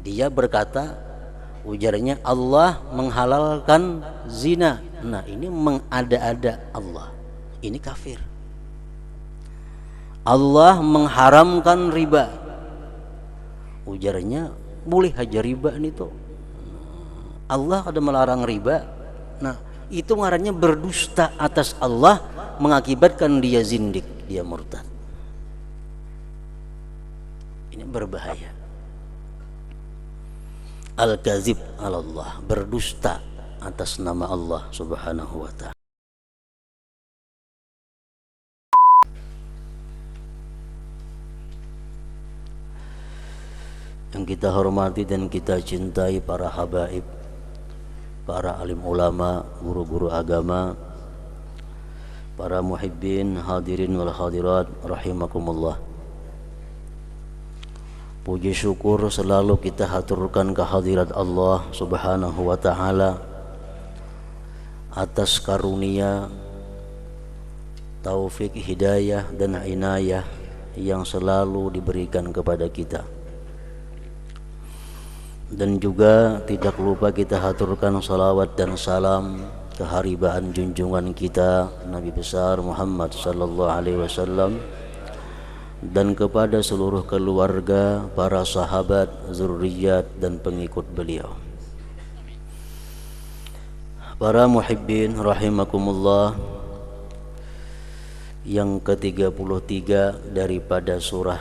Dia berkata, ujarnya, Allah menghalalkan zina. Nah, ini mengada-ada Allah. Ini kafir. Allah mengharamkan riba. Ujarnya, boleh aja riba ini tuh. Allah ada melarang riba. Nah, itu ngarannya berdusta atas Allah, mengakibatkan dia zindik, dia murtad. Ini berbahaya. Al-kazib ala Allah, berdusta atas nama Allah subhanahu wa ta'ala. Yang kita hormati dan kita cintai para habaib, para alim ulama, guru-guru agama, para muhibbin, hadirin wal hadirat rahimakumullah. Puji syukur selalu kita haturkan kehadirat Allah subhanahu wa ta'ala atas karunia, taufik, hidayah dan inayah yang selalu diberikan kepada kita. Dan juga tidak lupa kita haturkan salawat dan salam keharibaan junjungan kita Nabi besar Muhammad sallallahu alaihi wasallam, dan kepada seluruh keluarga, para sahabat, zurriyat dan pengikut beliau. Para muhibbin rahimakumullah, yang ke-33 daripada surah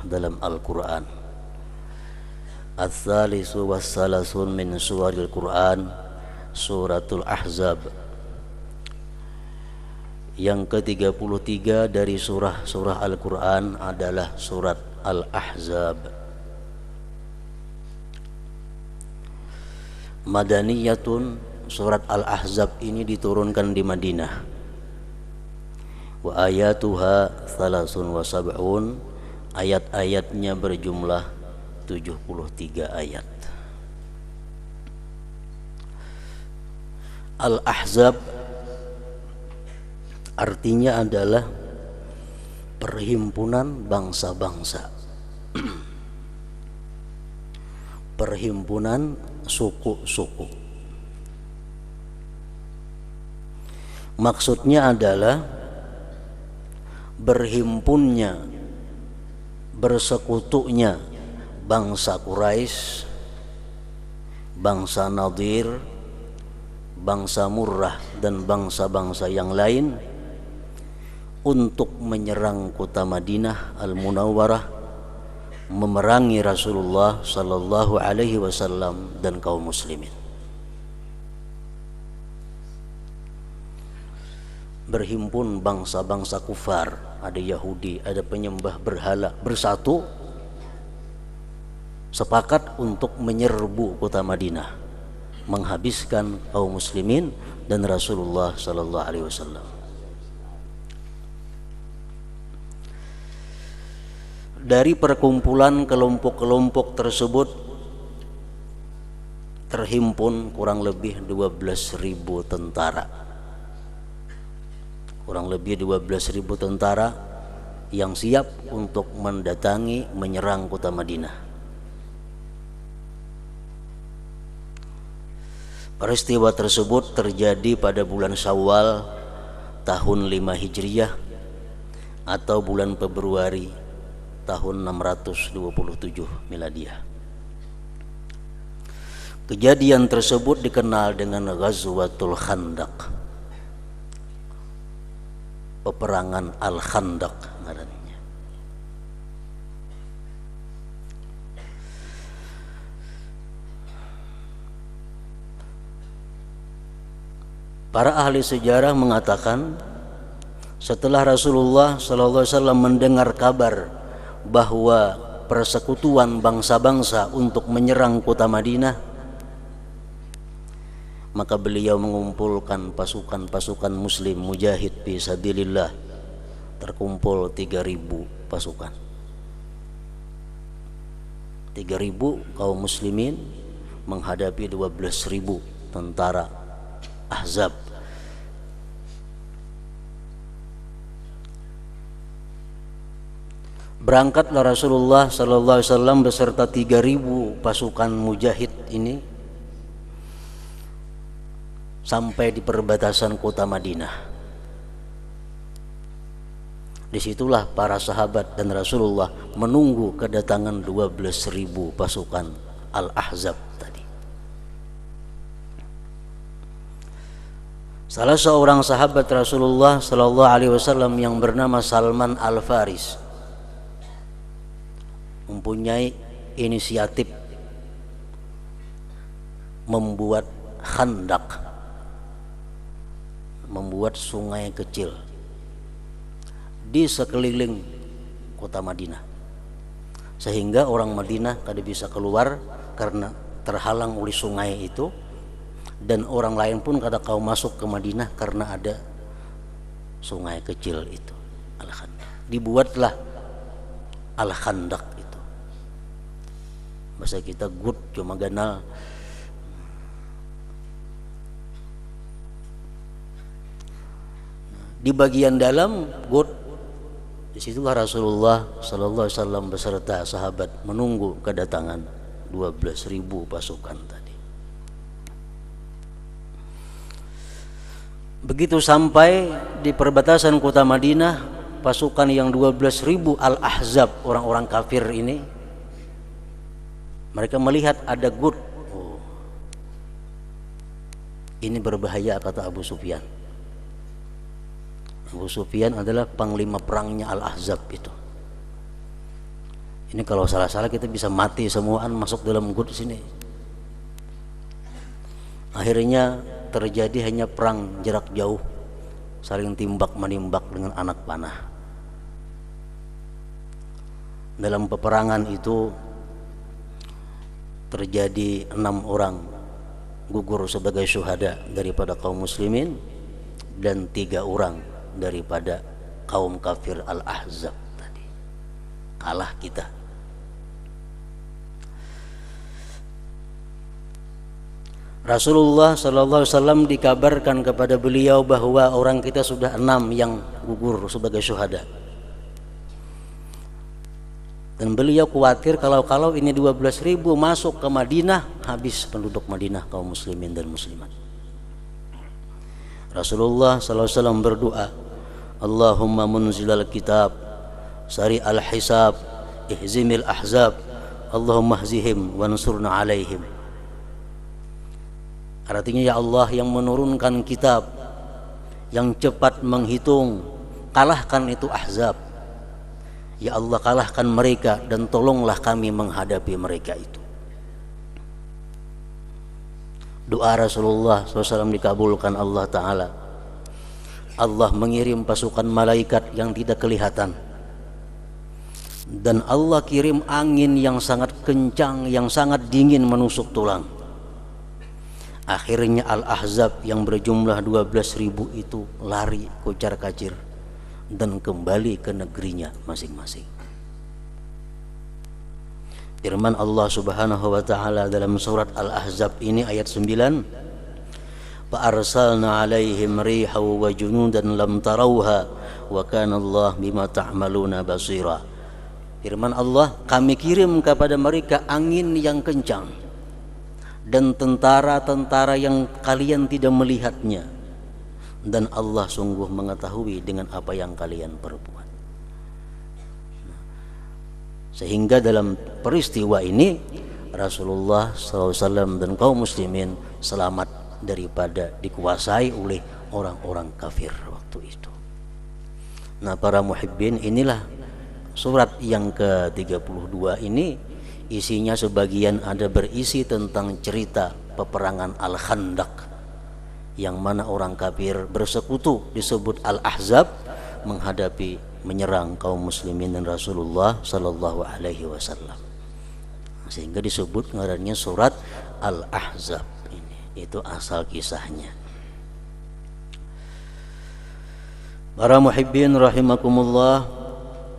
dalam Al-Quran, Ats-tsalisu was-salasun min suwaril Quran, suratul Ahzab. Yang ke-33 dari surah Al-Quran adalah surat Al-Ahzab. Madaniyatun, surat Al-Ahzab ini diturunkan di Madinah. Wa ayatuha thalathun wa sab'un, ayat-ayatnya berjumlah 73 ayat. Al-Ahzab artinya adalah perhimpunan bangsa-bangsa, perhimpunan suku-suku. Maksudnya adalah berhimpunnya, bersekutunya bangsa Quraisy, bangsa Nadir, bangsa Murrah dan bangsa-bangsa yang lain untuk menyerang kota Madinah Al-Munawwarah, memerangi Rasulullah sallallahu alaihi wasallam dan kaum muslimin. Berhimpun bangsa-bangsa kufar, ada Yahudi, ada penyembah berhala, bersatu sepakat untuk menyerbu kota Madinah, menghabiskan kaum muslimin dan Rasulullah sallallahu alaihi wasallam. Dari perkumpulan kelompok-kelompok tersebut terhimpun kurang lebih 12.000 tentara. Kurang lebih 12.000 tentara yang siap untuk mendatangi, menyerang kota Madinah. Peristiwa tersebut terjadi pada bulan Syawal tahun 5 Hijriah atau bulan Februari tahun 627 Miladiah. Kejadian tersebut dikenal dengan Ghazwatul Khandaq, peperangan Al-Khandaq namanya. Para ahli sejarah mengatakan setelah Rasulullah SAW mendengar kabar bahwa persekutuan bangsa-bangsa untuk menyerang kota Madinah, maka beliau mengumpulkan pasukan-pasukan muslim mujahid fi sabilillah. Terkumpul 3.000 pasukan, 3.000 kaum muslimin menghadapi 12.000 tentara Ahzab. Berangkatlah Rasulullah sallallahu alaihi wasallam beserta 3.000 pasukan mujahid ini sampai di perbatasan kota Madinah. Disitulah para sahabat dan Rasulullah menunggu kedatangan 12.000 pasukan Al-Ahzab tadi. Salah seorang sahabat Rasulullah sallallahu alaihi wasallam yang bernama Salman Al-Faris mempunyai inisiatif membuat khandak, membuat sungai kecil di sekeliling kota Madinah, sehingga orang Madinah kada bisa keluar karena terhalang oleh sungai itu, dan orang lain pun kada kau masuk ke Madinah karena ada sungai kecil itu, Al-Khandaq. Dibuatlah Al-Khandaq itu. Bahasa kita gut cuma ganal. Di bagian dalam gut, disitulah Rasulullah sallallahu alaihi wasallam beserta sahabat menunggu kedatangan 12.000 pasukan tadi. Begitu sampai di perbatasan kota Madinah, pasukan yang 12.000 Al-Ahzab, orang-orang kafir ini, mereka melihat ada gut. Oh, ini berbahaya, kata Abu Sufyan. Abu Sufyan adalah panglima perangnya Al-Ahzab itu. Ini kalau salah-salah kita bisa mati semuaan masuk dalam gut sini. Akhirnya terjadi hanya perang jarak jauh, saling timbak menimbak dengan anak panah. Dalam peperangan itu terjadi 6 orang gugur sebagai syuhada daripada kaum muslimin, dan 3 orang daripada kaum kafir Al-Ahzab tadi. Kalah kita. Rasulullah sallallahu alaihi wasallam dikabarkan kepada beliau bahwa orang kita sudah 6 yang gugur sebagai syuhada. Dan beliau khawatir kalau ini 12.000 masuk ke Madinah, habis penduduk Madinah kaum muslimin dan muslimat. Rasulullah sallallahu alaihi wasallam berdoa, Allahumma munzilal kitab, sari al-hisab, ihzimil ahzab, Allahumma hzihim wansurna alaihim. Artinya, ya Allah yang menurunkan kitab, yang cepat menghitung, kalahkan itu ahzab. Ya Allah, kalahkan mereka dan tolonglah kami menghadapi mereka itu. Doa Rasulullah SAW dikabulkan Allah Ta'ala. Allah mengirim pasukan malaikat yang tidak kelihatan, dan Allah kirim angin yang sangat kencang, yang sangat dingin menusuk tulang. Akhirnya Al-Ahzab yang berjumlah 12.000 itu lari kocar kacir dan kembali ke negerinya masing-masing. Firman Allah Subhanahu wa taala dalam surat Al-Ahzab ini ayat 9, fa arsalna 'alaihim riha wa junudan lam tarauha wa kana Allah bima ta'maluna basira. Firman Allah, kami kirim kepada mereka angin yang kencang dan tentara-tentara yang kalian tidak melihatnya, dan Allah sungguh mengetahui dengan apa yang kalian perbuat. Sehingga dalam peristiwa ini Rasulullah SAW dan kaum muslimin selamat daripada dikuasai oleh orang-orang kafir waktu itu. Nah, para muhibbin, inilah surat yang ke-32 ini. Isinya sebagian ada berisi tentang cerita peperangan Al-Khandaq, yang mana orang kafir bersekutu disebut Al-Ahzab menghadapi, menyerang kaum muslimin dan Rasulullah sallallahu alaihi wasallam, sehingga disebut ngarannya surat Al-Ahzab. Ini itu asal kisahnya. Para muhibbin rahimakumullah,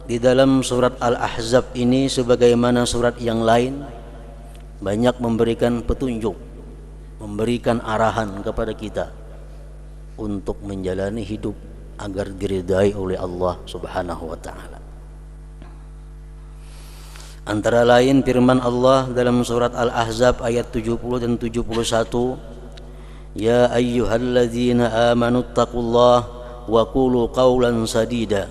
di dalam surat Al-Ahzab ini sebagaimana surat yang lain banyak memberikan petunjuk, memberikan arahan kepada kita untuk menjalani hidup agar diridai oleh Allah Subhanahu wa taala. Antara lain firman Allah dalam surat Al-Ahzab ayat 70 dan 71, Ya ayyuhalladzina amanu taqullaha wa qulu qawlan sadida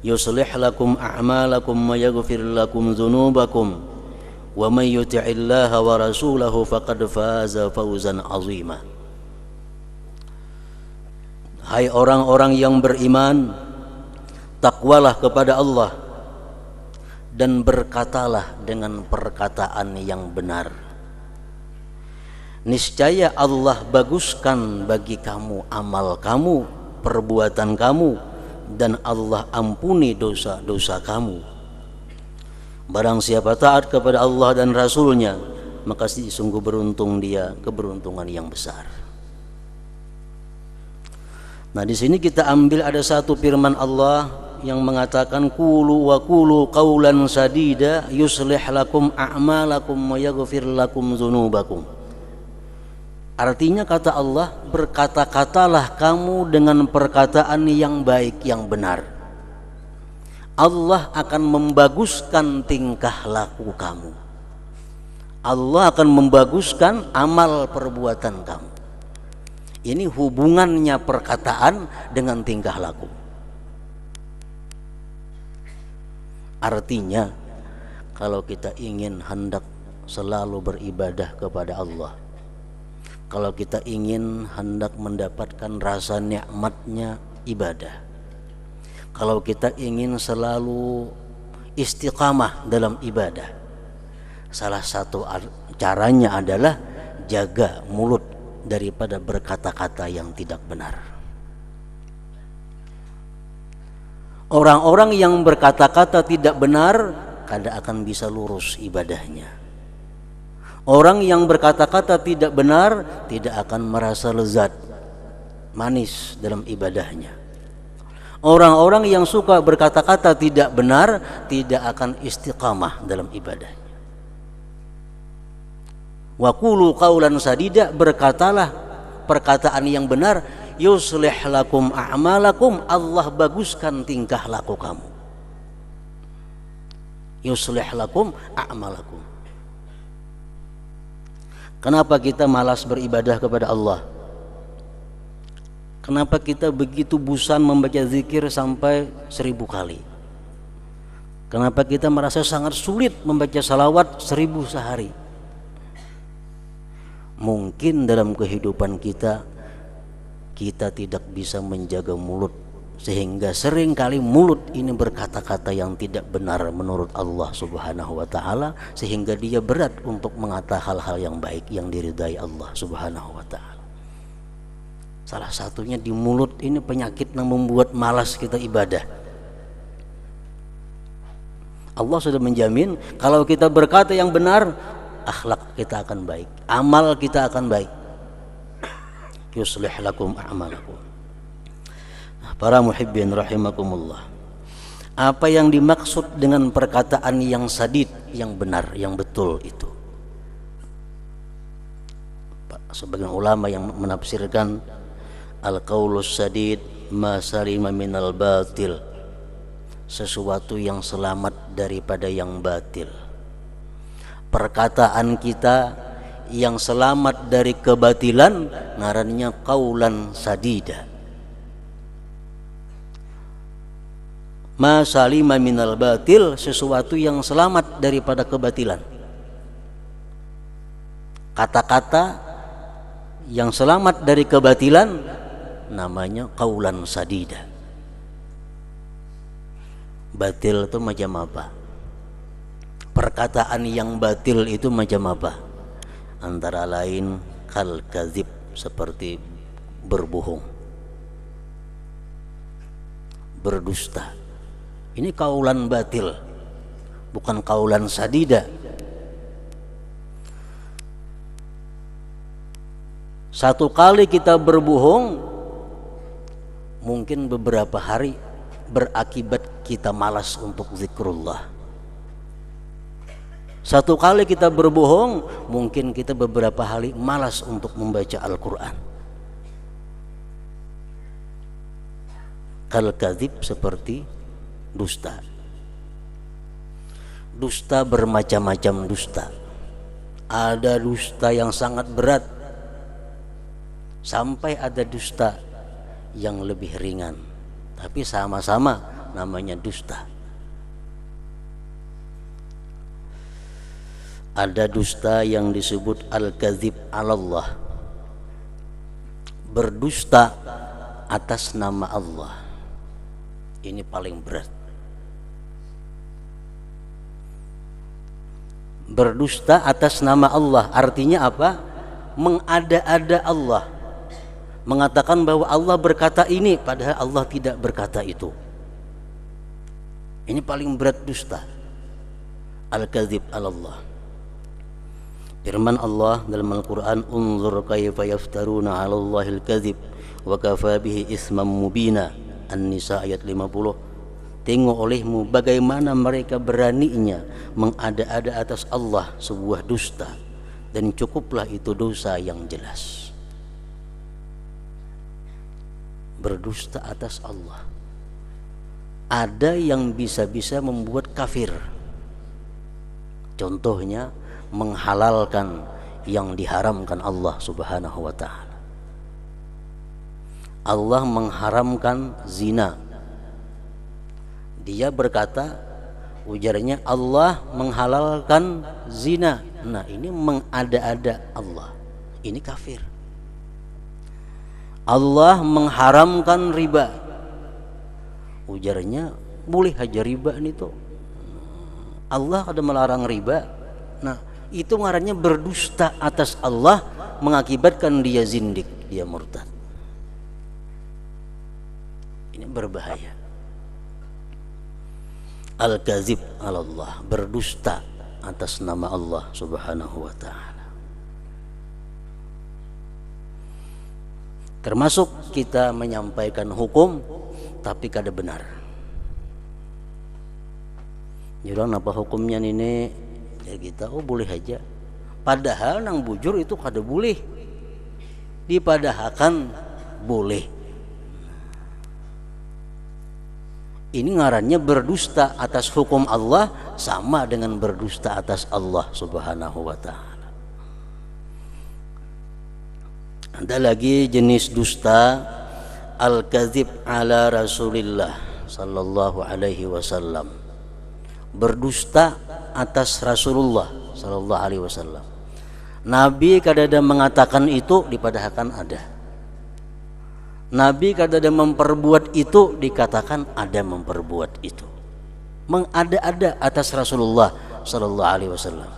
yuslih lakum a'malakum wa yaghfir lakum dzunubakum wa may yuti'illaha wa rasulahu faqad faza fawzan 'azima. Hai orang-orang yang beriman, takwalah kepada Allah dan berkatalah dengan perkataan yang benar. Niscaya Allah baguskan bagi kamu amal kamu, perbuatan kamu, dan Allah ampuni dosa-dosa kamu. Barang siapa taat kepada Allah dan Rasulnya, maka sungguh beruntung dia, keberuntungan yang besar. Nah, di sini kita ambil ada satu firman Allah yang mengatakan qulu wa qulu qawlan sadida yuslih lakum a'malakum wa yaghfir lakum dzunubakum. Artinya kata Allah, berkata-katalah kamu dengan perkataan yang baik, yang benar. Allah akan membaguskan tingkah laku kamu. Allah akan membaguskan amal perbuatan kamu. Ini hubungannya perkataan dengan tingkah laku. Artinya, kalau kita ingin hendak selalu beribadah kepada Allah, kalau kita ingin hendak mendapatkan rasa nikmatnya ibadah, kalau kita ingin selalu istiqamah dalam ibadah, salah satu caranya adalah jaga mulut daripada berkata-kata yang tidak benar. Orang-orang yang berkata-kata tidak benar kada akan bisa lurus ibadahnya. Orang yang berkata-kata tidak benar tidak akan merasa lezat, manis dalam ibadahnya. Orang-orang yang suka berkata-kata tidak benar tidak akan istiqamah dalam ibadahnya. Wa qulu qawlan sadida, berkatalah perkataan yang benar, yuslih lakum a'malakum, Allah baguskan tingkah laku kamu. Yuslih lakum a'malakum. Kenapa kita malas beribadah kepada Allah? Kenapa kita begitu bosan membaca zikir sampai 1000 kali? Kenapa kita merasa sangat sulit membaca salawat 1000 sehari? Mungkin dalam kehidupan kita tidak bisa menjaga mulut, sehingga seringkali mulut ini berkata-kata yang tidak benar menurut Allah Subhanahu wa ta'ala, sehingga dia berat untuk mengatakan hal-hal yang baik yang diridai Allah Subhanahu wa ta'ala. Salah satunya di mulut ini penyakit yang membuat malas kita ibadah. Allah sudah menjamin kalau kita berkata yang benar, akhlak kita akan baik, amal kita akan baik. Yuslih lakum a'malakum. Para muhibbin rahimakumullah, apa yang dimaksud dengan perkataan yang sadid, yang benar, yang betul itu? Sebagian ulama yang menafsirkan al-qaulus sadid ma salima minal batil, sesuatu yang selamat daripada yang batil. Perkataan kita yang selamat dari kebatilan ngarannya qaulan sadida. Ma salima minal batil, sesuatu yang selamat daripada kebatilan. Kata-kata yang selamat dari kebatilan namanya qaulan sadida. Batil itu macam apa? Perkataan yang batil itu macam apa? Antara lain kal kadzib, seperti berbohong, berdusta. Ini kaulan batil, bukan kaulan sadida. Satu kali kita berbohong, mungkin beberapa hari berakibat kita malas untuk zikrullah. Satu kali kita berbohong, mungkin kita beberapa hari malas untuk membaca Al-Quran. Kal kadzib, seperti dusta. Dusta bermacam-macam dusta. Ada dusta yang sangat berat, sampai ada dusta yang lebih ringan, tapi sama-sama namanya dusta. Ada dusta yang disebut al-kadzib 'alallah, berdusta atas nama Allah. Ini paling berat. Berdusta atas nama Allah artinya apa? Mengada-ada Allah, mengatakan bahwa Allah berkata ini padahal Allah tidak berkata itu. Ini paling berat dusta, al-kadzib 'alallah. Firman Allah dalam Al-Quran, unzur kaifa yaftaruna 'alallahi al-kadzib wa kafa bihi isman mubina. An-Nisa ayat 50. Tengok olehmu bagaimana mereka beraninya mengada-ada atas Allah sebuah dusta, dan cukuplah itu dosa yang jelas. Berdusta atas Allah ada yang bisa-bisa membuat kafir. Contohnya menghalalkan yang diharamkan Allah Subhanahu wa ta'ala. Allah mengharamkan zina. Dia berkata, ujarnya Allah menghalalkan zina. Nah, ini mengada-ada Allah. Ini kafir. Allah mengharamkan riba. Ujarnya boleh aja riba ini tuh. Allah ada melarang riba. Nah, itu ngarannya berdusta atas Allah, mengakibatkan dia zindik, dia murtad. Ini berbahaya. Al-kadzib 'alallah, berdusta atas nama Allah Subhanahu wa ta'ala. Termasuk kita menyampaikan hukum tapi kada benar. Jurang apa hukumnya ini? Ya kita boleh aja. Padahal nang bujur itu kada boleh. Dipadahakan boleh. Ini ngarannya berdusta atas hukum Allah, sama dengan berdusta atas Allah Subhanahu wa ta'ala. Ada lagi jenis dusta, al-kadzib ala Rasulillah sallallahu alaihi wasallam. Berdusta atas Rasulullah sallallahu alaihi wasallam. Nabi kadada mengatakan itu, dipadahakan ada. Nabi kadada memperbuat itu, dikatakan ada memperbuat itu. Mengada-ada atas Rasulullah sallallahu alaihi wasallam.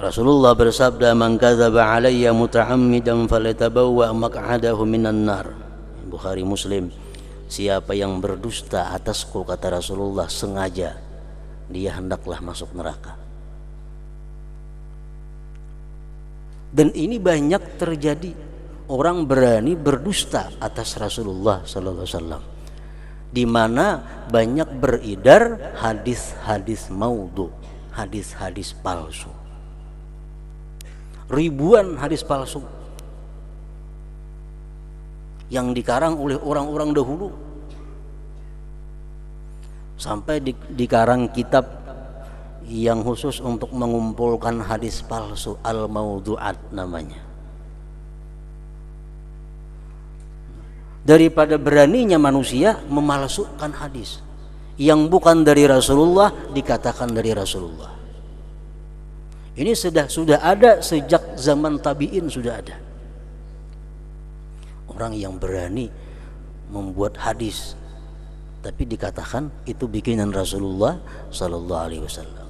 Rasulullah bersabda, man kadzaba alayya muta'ammidan falyatabawwa maq'adahu minan nar. Bukhari Muslim. Siapa yang berdusta atasku, kata Rasulullah, sengaja, dia hendaklah masuk neraka. Dan ini banyak terjadi. Orang berani berdusta atas Rasulullah sallallahu alaihi wasallam, di mana banyak beredar hadis-hadis maudhu, hadis-hadis palsu. Ribuan hadis palsu yang dikarang oleh orang-orang dahulu, sampai dikarang kitab yang khusus untuk mengumpulkan hadis palsu, al-maudhu'at namanya. Daripada beraninya manusia memalsukan hadis yang bukan dari Rasulullah, dikatakan dari Rasulullah. Ini sudah ada sejak zaman tabi'in, sudah ada orang yang berani membuat hadis tapi dikatakan itu bikinan Rasulullah sallallahu alaihi wasallam.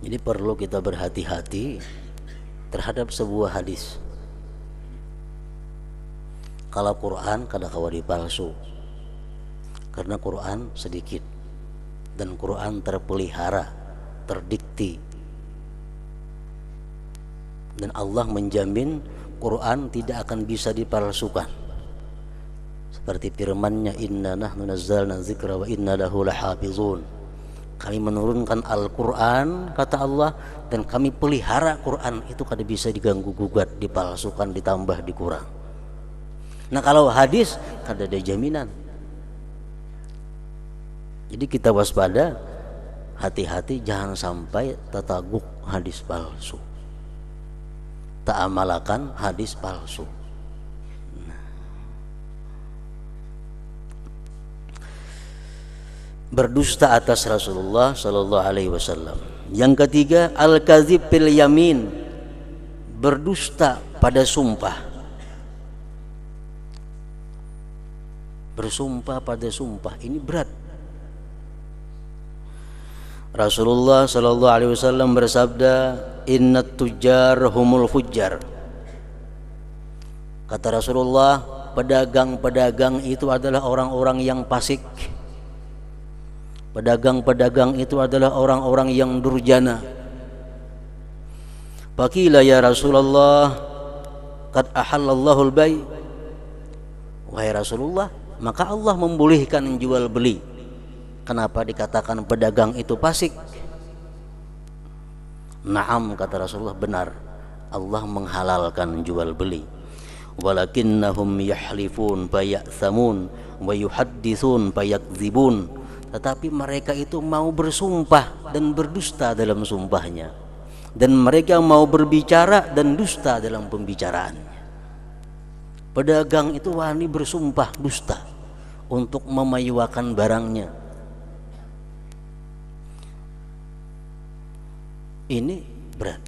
Jadi perlu kita berhati-hati terhadap sebuah hadis. Kalau Quran kada kawa dipalsu, karena Quran sedikit dan Quran terpelihara, terdikti, dan Allah menjamin Quran tidak akan bisa dipalsukan. Seperti firman-Nya, inna nahnu nazzalna dzikra wa inna lahu lahafizun. Kami menurunkan Al-Quran, kata Allah, dan kami pelihara Quran itu kada bisa diganggu gugat, dipalsukan, ditambah, dikurang. Nah kalau hadis kada ada jaminan. Jadi kita waspada, hati-hati jangan sampai tertaguk hadis palsu, tak amalakan hadis palsu. Berdusta atas Rasulullah sallallahu alaihi wasallam. Yang ketiga, al-kadzib fil yamin, berdusta pada sumpah. Bersumpah pada sumpah ini berat. Rasulullah sallallahu alaihi wasallam bersabda, "Innat tujjar humul fujjar." Kata Rasulullah, pedagang-pedagang itu adalah orang-orang yang fasik. Pedagang-pedagang itu adalah orang-orang yang durjana. Faqila ya Rasulullah, qad ahallallahu al-bay'. Wahai Rasulullah, maka Allah membolehkan jual beli. Kenapa dikatakan pedagang itu fasik? Naam, kata Rasulullah, benar. Allah menghalalkan jual beli. Walakinnahum yahlifun fayathamun wa yuhaddithun fayakdzibun. Tetapi mereka itu mau bersumpah dan berdusta dalam sumpahnya, dan mereka mau berbicara dan dusta dalam pembicaraannya. Pedagang itu wani bersumpah dusta untuk memayuakan barangnya. Ini berat.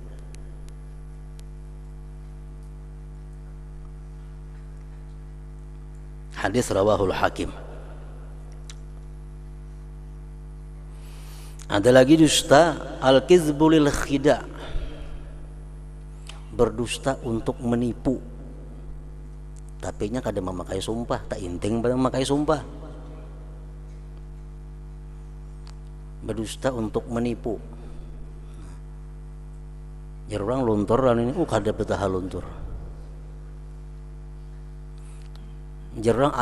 Hadis rawahul Hakim. Ada lagi dusta, al-kizbu lil khida', berdusta untuk menipu. Tapi nya kada memakai sumpah, tak inting pada memakai sumpah. Berdusta untuk menipu. Jadi orang luntur ini, kada betah luntur. Jadi orang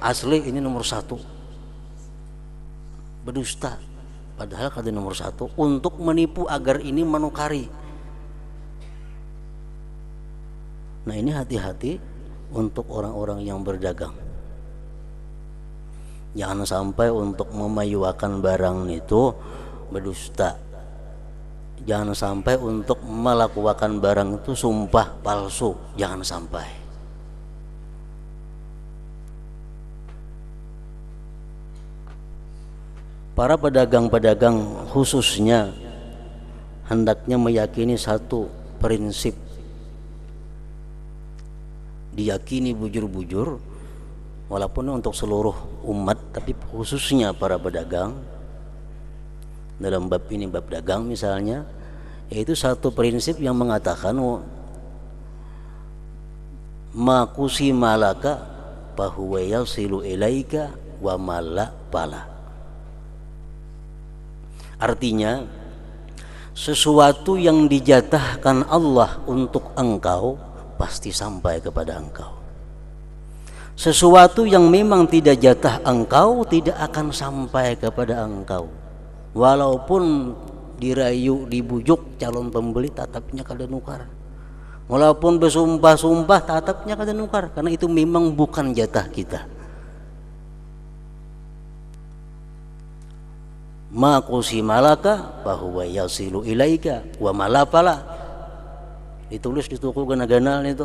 asli ini nomor 1. Berdusta. Padahal kada nomor 1 untuk menipu agar ini menukari. Nah ini hati-hati untuk orang-orang yang berdagang. Jangan sampai untuk memayuakan barang itu berdusta. Jangan sampai untuk melakukan barang itu sumpah palsu. Jangan sampai. Para pedagang-pedagang khususnya hendaknya meyakini satu prinsip. Diyakini bujur-bujur, walaupun untuk seluruh umat, tapi khususnya para pedagang. Dalam bab ini, bab dagang misalnya, yaitu satu prinsip yang mengatakan makusi malaka fahuwa yasilu ilaika wa mala pala. Artinya, sesuatu yang dijatahkan Allah untuk engkau pasti sampai kepada engkau. Sesuatu yang memang tidak jatah engkau tidak akan sampai kepada engkau. Walaupun dirayu, dibujuk calon pembeli, tatapnya kada nukar. Walaupun bersumpah-sumpah, tatapnya kada nukar, karena itu memang bukan jatah kita. Ma qusimalaka fahuwa yasilu ilaika wa malafala. Ditulis di toko gana-ganal itu.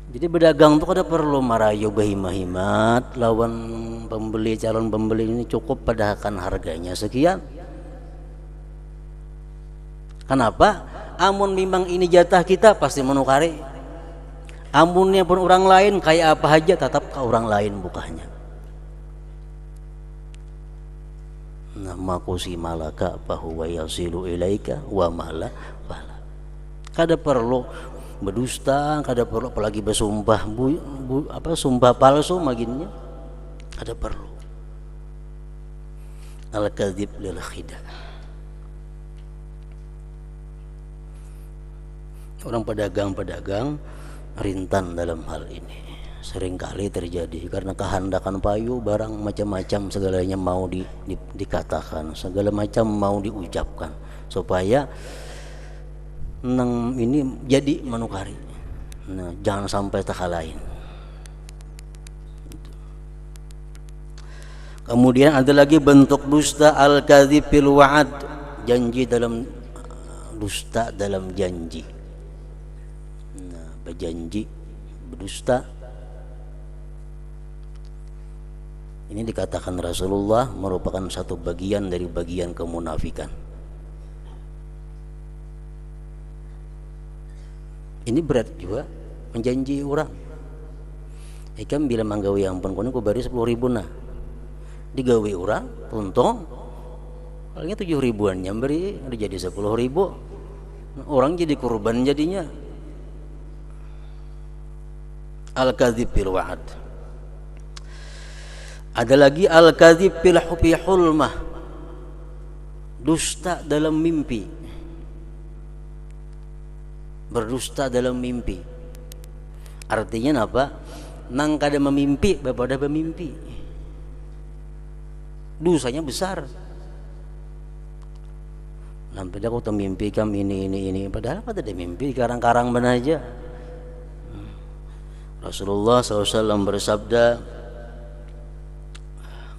Jadi berdagang itu kada perlu marayu bahimahimat lawan pembeli, calon pembeli ini cukup padahkan harganya sekian. Kenapa? Amun memang ini jatah kita pasti menukari. Amunnya pun orang lain kayak apa aja tetap ke orang lain bukanya. Nama qusimalaka fahuwa yasilu ilaika wa mala fala. Kada perlu berdusta, kada perlu apalagi bersumpah sumpah palsu maginnya. Kada perlu. Al-kadzib lil khida'. Orang pedagang-pedagang rintan dalam hal ini. seringkali terjadi karena kehendakan payu barang macam-macam segalanya mau dikatakan, segala macam mau diucapkan supaya nang ini jadi manukari. Nah, jangan sampai takalain. Kemudian ada lagi bentuk dusta al-kadzib fil wa'ad, janji dalam dusta dalam janji. Nah, berjanji berdusta. Ini dikatakan Rasulullah merupakan satu bagian dari bagian kemunafikan. Ini berat juga menjanji orang. Ikam bila manggawi ampun kono ku bari 10.000 nah. Digawe orang tuntung palingnya 7.000-an nyamberi ada jadi 10.000, orang jadi kurban jadinya. Al-kadzib fil wa'ad. Ada lagi al-kadzib fil hulmah, dusta dalam mimpi. Berdusta dalam mimpi artinya apa? Nang kada memimpi bapak ada bermimpi, dosanya besar. Sampai aku termimpi kam ini padahal pada ada mimpi karang-karang benar aja. Rasulullah SAW bersabda,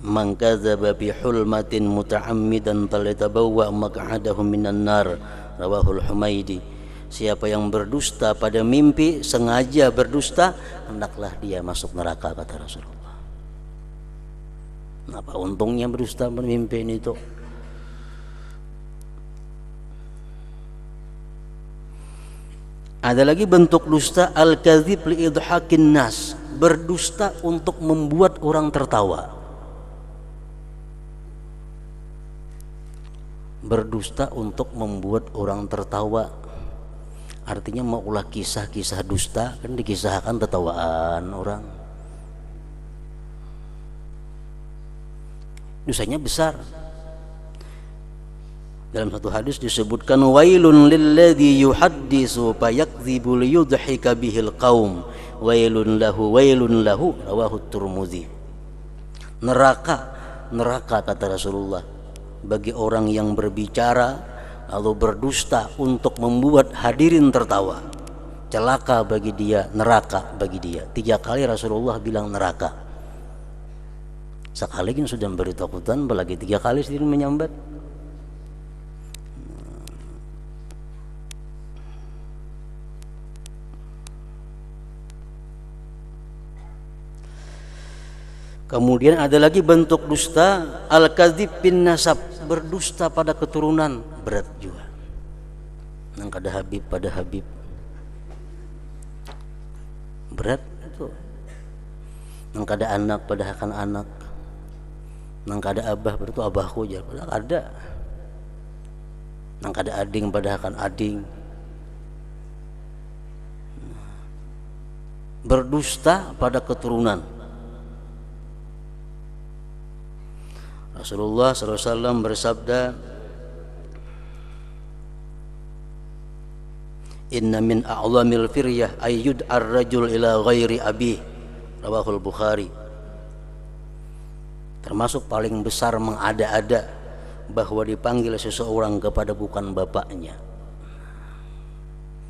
man kadzaba bi hulmatin muta'ammidan falyatabawwa maq'adahu minan nar, rawahul Humaidi. Siapa yang berdusta pada mimpi, sengaja berdusta, hendaklah dia masuk neraka, kata Rasulullah. Apa untungnya berdusta bermimpi ini itu? Ada lagi bentuk dusta al-kadzib li idhakin nas, berdusta untuk membuat orang tertawa. Berdusta untuk membuat orang tertawa. Artinya mau ulah kisah-kisah dusta kan dikisahkan tertawaan orang. Dosanya besar. Dalam satu hadis disebutkan wailun lilladzi yuhaddisu fayakdzibu liyudhika bihil qaum wailun lahu rawahu Tirmidzi. Neraka kata Rasulullah bagi orang yang berbicara lalu berdusta untuk membuat hadirin tertawa. Celaka bagi dia, neraka bagi dia. 3 kali Rasulullah bilang neraka. Sekali kan sudah memberi takutan, apalagi 3 kali sendiri menyambat. Kemudian ada lagi bentuk dusta al-kadzib bin nasab, berdusta pada keturunan, berat juga. Nang kada Habib pada Habib, berat itu. Nang kada anak pada akan anak, nang kada abah berarti abahku aja pada ada. Nang kada ading pada akan ading. Berdusta pada keturunan. Rasulullah SAW bersabda, inna min a'lamil firyah ayyud ar-rajul ila ghairi abih, rawahul Bukhari. Termasuk paling besar mengada-ada bahwa dipanggil seseorang kepada bukan bapaknya.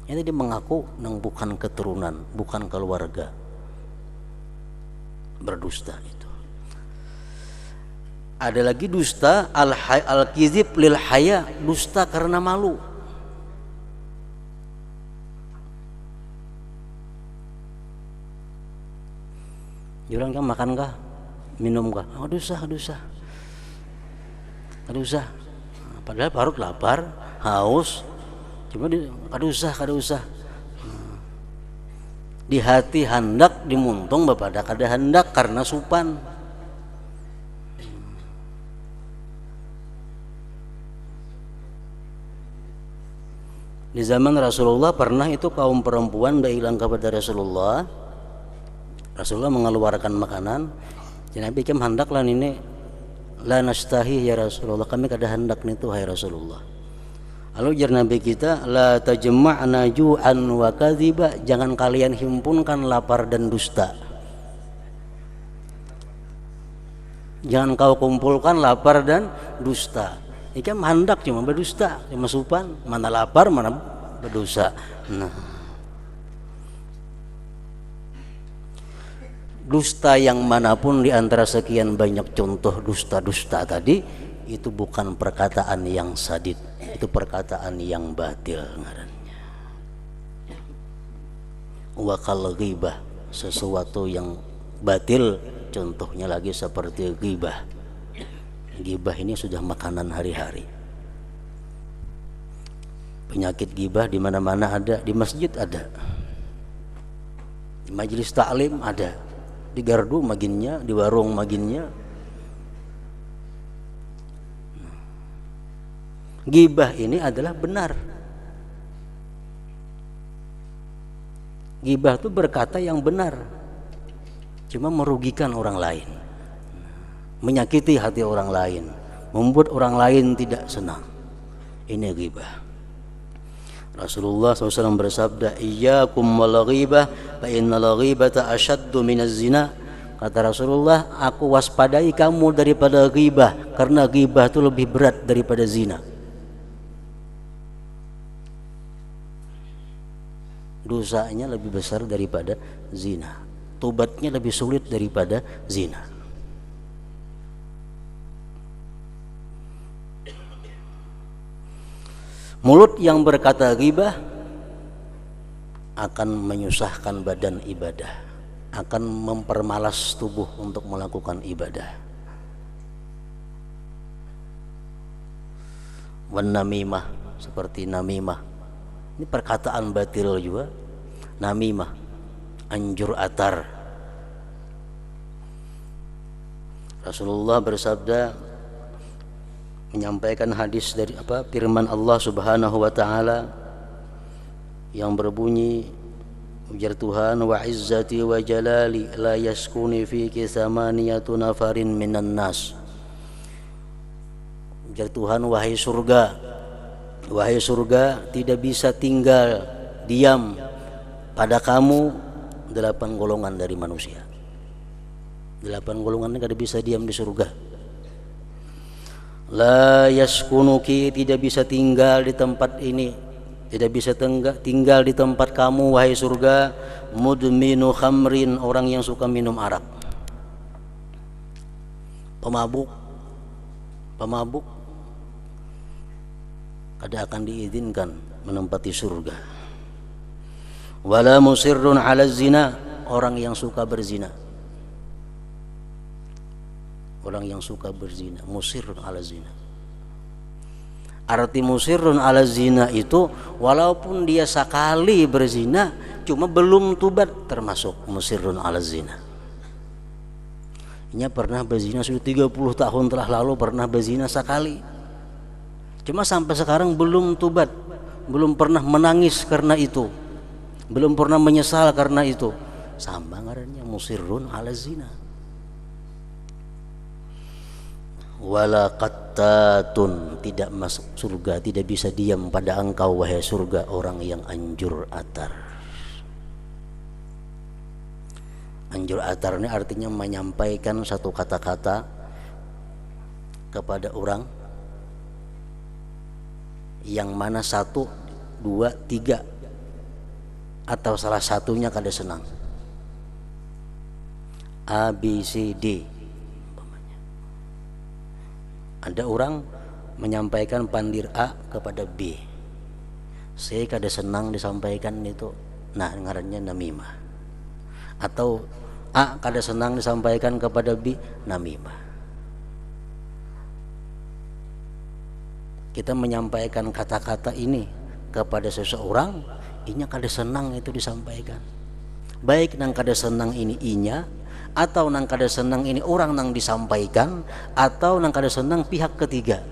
Ini dia mengaku nang bukan keturunan, bukan keluarga. Berdusta itu. Ada lagi dusta al-kizib lil haya, dusta karena malu. Orang kan makan kah, minum kah? Oh, dosa. Padahal perut lapar, haus, cuma kada usah. Di hati hendak dimuntung bapak kada hendak karena supan. Di zaman Rasulullah pernah itu kaum perempuan bilang kepada Rasulullah mengeluarkan makanan. Nabi kam hendaklah ini la nastahi ya Rasulullah, kami kada hendak nih tuh hai Rasulullah. Lalu jar Nabi kita la tajma'na ju'an wa kadhiba, jangan kalian himpunkan lapar dan dusta. Jangan kau kumpulkan lapar dan dusta. Ini kan mandak cuma berdusta, cuma supan, mana lapar mana berdosa. Nah, dusta yang manapun di antara sekian banyak contoh dusta-dusta tadi, itu bukan perkataan yang sadid, itu perkataan yang batil ngarannya. Wa kal ghibah, sesuatu yang batil, contohnya lagi seperti ghibah. Ghibah ini sudah makanan hari-hari. Penyakit ghibah di mana-mana ada, di masjid ada, di majelis taklim ada, di gardu maginnya, di warung maginnya. Ghibah ini adalah benar. Ghibah itu berkata yang benar, cuma merugikan orang lain, menyakiti hati orang lain, membuat orang lain tidak senang. Ini ghibah. Rasulullah SAW bersabda, iyyakum wal ghibah fa innal ghibata ashaddu minaz zina. Kata Rasulullah, aku waspadai kamu daripada ghibah, karena ghibah itu lebih berat daripada zina. Dosanya lebih besar daripada zina, tobatnya lebih sulit daripada zina. Mulut yang berkata ghibah akan menyusahkan badan ibadah, akan mempermalas tubuh untuk melakukan ibadah. Wan namimah, seperti namimah, ini perkataan batil juga. Namimah, anjur atar. Rasulullah bersabda, menyampaikan hadis dari firman Allah Subhanahu wa taala yang berbunyi, ujar Tuhan, wa izzati wa jalali la yaskuni fiki thamaniyatu nafarin minan nas. Ujar Tuhan, wahai surga, tidak bisa tinggal diam pada kamu 8 golongan dari manusia. 8 golongan tidak bisa diam di surga. La yaskunuki, tidak bisa tinggal di tempat ini, tidak bisa tinggal di tempat kamu wahai surga, mudminu khamrin, orang yang suka minum arak, pemabuk kada akan diizinkan menempati surga. Wala musirrun ala zina, orang yang suka berzina, musirrun ala zina. Arti musirrun ala zina itu walaupun dia sekali berzina cuma belum tubat, termasuk musirrun ala zina. Nya pernah berzina sudah 30 tahun telah lalu, pernah berzina sekali, cuma sampai sekarang belum tubat, belum pernah menangis karena itu, belum pernah menyesal karena itu. Sama ngarannya musirrun ala zina. Wala qattatun, tidak masuk surga, tidak bisa diam pada engkau wahai surga, orang yang anjur atar. Anjur atar ini artinya menyampaikan satu kata-kata kepada orang yang mana 1, 2, 3 atau salah satunya kada senang. A, B, C, D. Ada orang menyampaikan pandir A kepada B, C kada senang disampaikan itu, nah ngarannya namimah. Atau A kada senang disampaikan kepada B, namimah. Kita menyampaikan kata-kata ini kepada seseorang, inya kada senang itu disampaikan. Baik nang kada senang ini inya, atau nang kada senang ini orang nang disampaikan, atau nang kada senang pihak ketiga.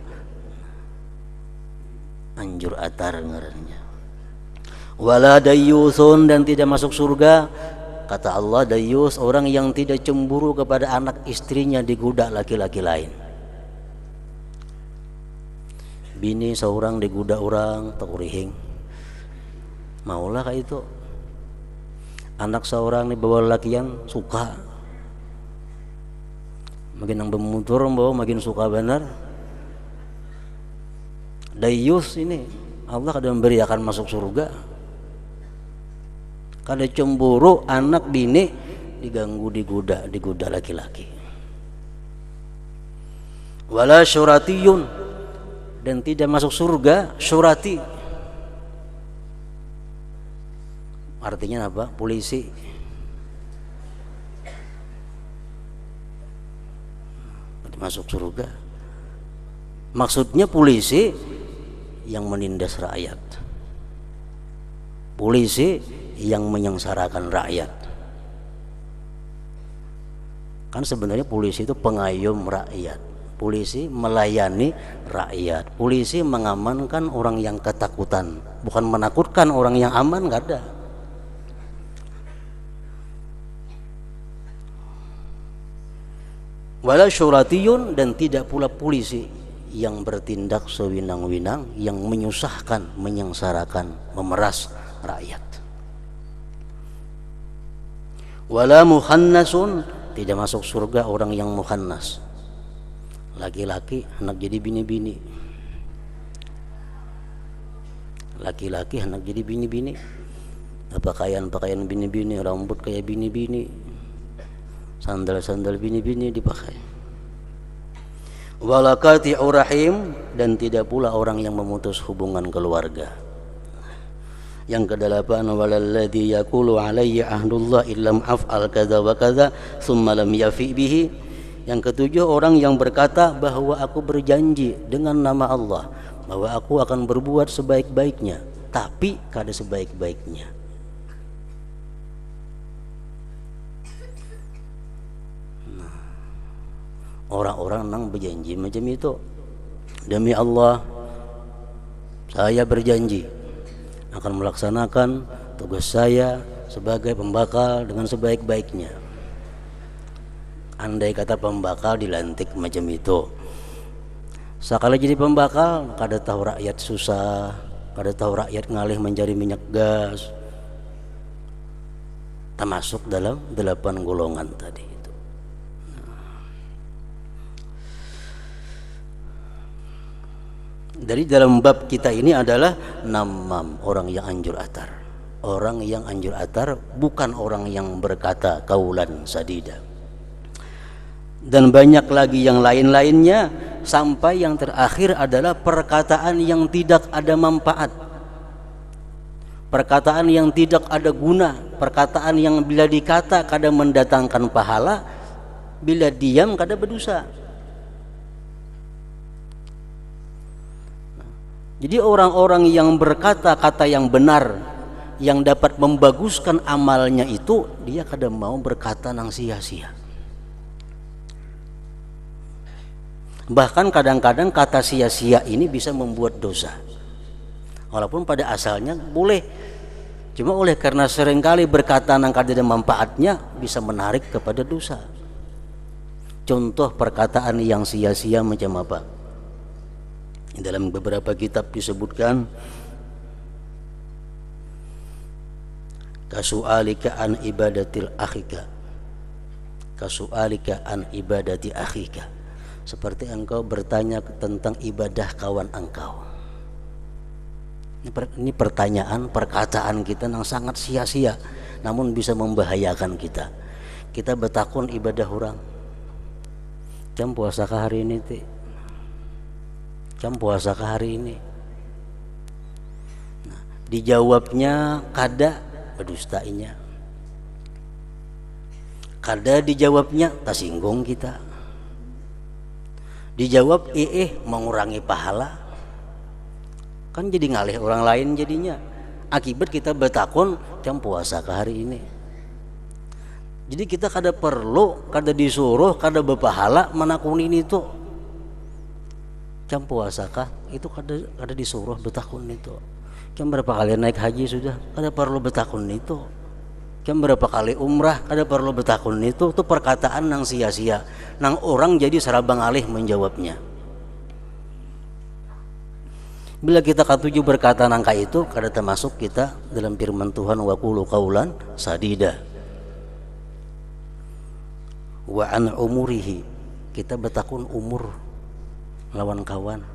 Anjur atar ngarannya. Wala dayyusun, dan tidak masuk surga, kata Allah, dayyus orang yang tidak cemburu kepada anak istrinya digoda laki-laki lain. Bini seorang digoda orang takurihing, maulah kayak itu. Anak seorang dibawa lakian suka, makin nang bemutur bahwa makin suka benar. Dayus ini Allah kada memberi akan masuk surga. Kada cemburu anak bini diganggu digoda laki-laki. Wala syuratiyun, dan tidak masuk surga syurati. Artinya apa? Polisi. Tidak masuk surga. Maksudnya polisi yang menindas rakyat, polisi yang menyengsarakan rakyat. Kan sebenarnya polisi itu pengayom rakyat, polisi melayani rakyat, polisi mengamankan orang yang ketakutan, bukan menakutkan orang yang aman, nggak ada. Wala syuratiyun, dan tidak pula polisi yang bertindak sewinang-winang, yang menyusahkan, menyengsarakan, memeras rakyat. Wala muhannasun, tidak masuk surga orang yang muhannas, laki-laki anak jadi bini-bini, laki-laki anak jadi bini-bini, pakaian bini-bini, rambut kayak bini-bini, sandal bini-bini dipakai. Walakati urahim, dan tidak pula orang yang memutus hubungan keluarga. Yang kedelapan, walalladzi yaqulu alayya ahdullah illam af'al kadza wa kadza tsumma lam yafi bihi. Yang ketujuh, orang yang berkata bahwa aku berjanji dengan nama Allah bahwa aku akan berbuat sebaik-baiknya, tapi kada sebaik-baiknya. Orang-orang nang berjanji macam itu, demi Allah saya berjanji akan melaksanakan tugas saya sebagai pembakal dengan sebaik-baiknya. Andai kata pembakal dilantik macam itu, sekali jadi pembakal kada tahu rakyat susah, kada tahu rakyat ngalih mencari minyak gas, termasuk dalam 8 golongan tadi. Dari dalam bab kita ini adalah namam, orang yang anjur atar. Orang yang anjur atar bukan orang yang berkata kaulan sadida. Dan banyak lagi yang lain-lainnya, sampai yang terakhir adalah perkataan yang tidak ada manfaat, perkataan yang tidak ada guna, perkataan yang bila dikata kada mendatangkan pahala, bila diam kada berdosa. Jadi orang-orang yang berkata-kata yang benar, yang dapat membaguskan amalnya itu, dia kadang mau berkata nang sia-sia. Bahkan kadang-kadang kata sia-sia ini bisa membuat dosa, walaupun pada asalnya boleh. Cuma oleh karena seringkali berkata nang kada ada manfaatnya, bisa menarik kepada dosa. Contoh perkataan yang sia-sia macam apa? Dalam beberapa kitab disebutkan, kasu'alika an ibadatil akhika, kasu'alika an ibadati akhika, seperti engkau bertanya tentang ibadah kawan engkau. Ini pertanyaan, perkataan kita yang sangat sia-sia, namun bisa membahayakan kita. Kita bertakun ibadah orang, jam puasa ke hari ini ti, jam puasa ke hari ini. Nah, dijawabnya kada berdustainya, kada dijawabnya tersinggung kita, dijawab mengurangi pahala, kan jadi ngalih orang lain jadinya. Akibat kita bertakun jam puasa ke hari ini. Jadi kita kada perlu, kada disuruh, kada berpahala menakuni itu. Jam puasa kah? Itu kada disuruh bertakun itu. Jam berapa kali naik haji sudah? Kada perlu bertakun itu. Jam berapa kali umrah? Kada perlu bertakun itu. Itu perkataan nang sia-sia, nang orang jadi serabang alih menjawabnya. Bila kita katuju berkata nangka itu, kada termasuk kita dalam firman Tuhan, wa qulu qaulan sadida. Wa an umurihi, kita betakun umur lawan kawan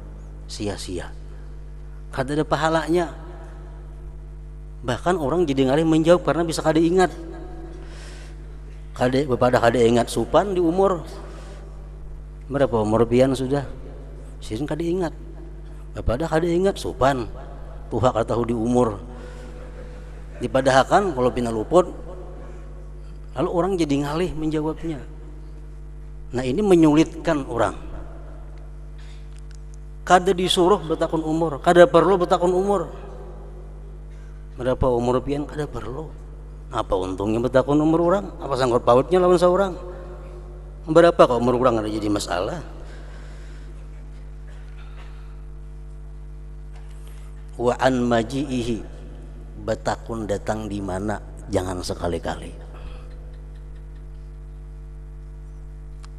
sia-sia, kada ada pahalanya. Bahkan orang jadi ngalih menjawab karena bisa kada ingat, kada ingat supan di umur berapa umur pian sudah sih kada ingat, kada ingat supan tuha kada tahu di umur dipadahakan kalau pina luput, lalu orang jadi ngalih menjawabnya. Nah ini menyulitkan orang. Kada disuruh betakun umur, kada perlu betakun umur. Berapa umur pian kada perlu. Apa untungnya betakun umur orang? Apa sangkut pautnya lawan seorang? Berapa kok umur orang ada jadi masalah? Wa an maji'ihi, betakun datang di mana jangan sekali-kali.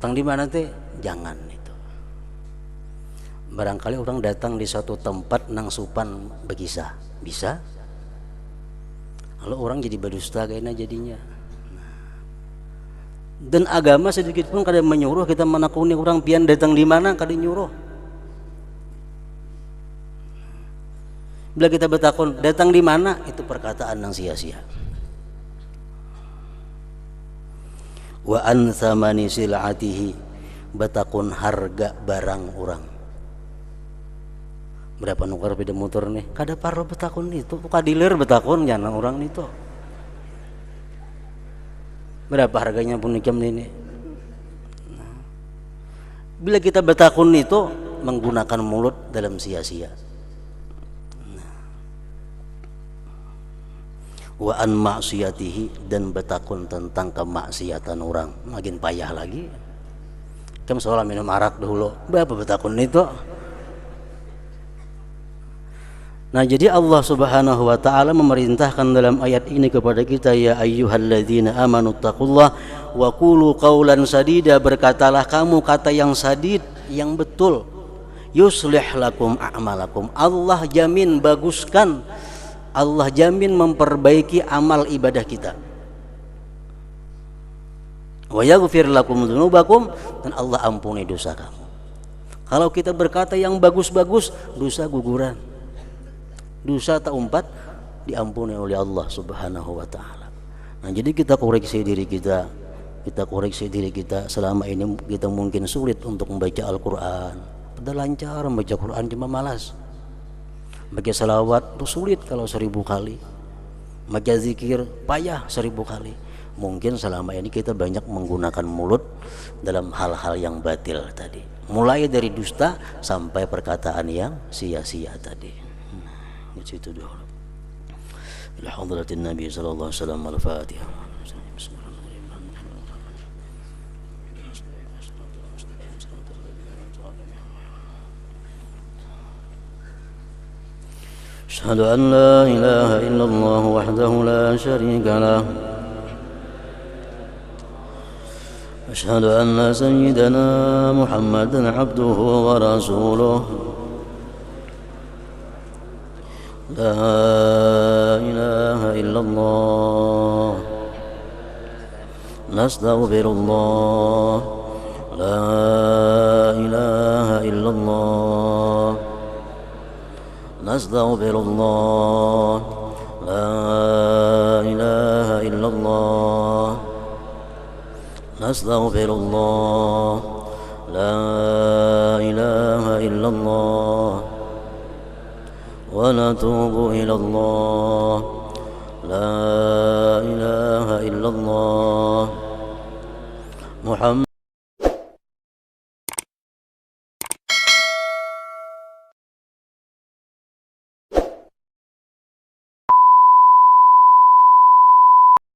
Datang di mana teh jangan itu. Barangkali orang datang di suatu tempat nang supan bekisah bisa, lalu orang jadi berdusta kayaknya jadinya. Dan agama sedikit pun kada menyuruh kita menakuni orang pian datang di mana, kada nyuruh. Bila kita bertakun datang di mana, itu perkataan yang sia-sia. Wa an thamani sil'atihi, betakun harga barang orang. Berapa nukar beda motor nih? Kada perlu betakun itu, kadilir betakun jangan orang itu. Berapa harganya pun jam ini? Bila kita betakun itu menggunakan mulut dalam sia-sia. Wa an maksiyatihi, dan betakun tentang kemaksiatan orang, makin payah lagi. Kamu seolah minum arak dahulu, berapa betakun itu? Nah jadi Allah subhanahu wa ta'ala memerintahkan dalam ayat ini kepada kita, ya ayyuhalladzina amanu taqullah wa qulu qawlan sadida, berkatalah kamu kata yang sadid, yang betul. Yuslih lakum a'malakum, Allah jamin baguskan, Allah jamin memperbaiki amal ibadah kita. Wa yaghfir lakum dzunubakum, dan Allah ampuni dosa kamu. Kalau kita berkata yang bagus-bagus, dosa guguran, dosa tak umpat diampuni oleh Allah subhanahu wa ta'ala. Nah jadi kita koreksi diri kita, selama ini kita mungkin sulit untuk membaca Al-Quran, padahal lancar membaca Quran cuma malas. Baca salawat itu sulit kalau 1000 kali, baca zikir payah 1000 kali. Mungkin selama ini kita banyak menggunakan mulut dalam hal-hal yang batil tadi, mulai dari dusta sampai perkataan yang sia-sia tadi. Di situ dulu. Ila hadratin Nabi sallallahu alaihi wasallam, al-Fatihah. أشهد أن لا إله إلا الله وحده لا شريك له أشهد أن سيدنا محمدا عبده ورسوله لا إله إلا الله نستغفر الله لا إله إلا الله نستغفر الله لا إله إلا الله نستغفر الله لا إله إلا الله ونتوب إلى الله لا إله إلا الله محمد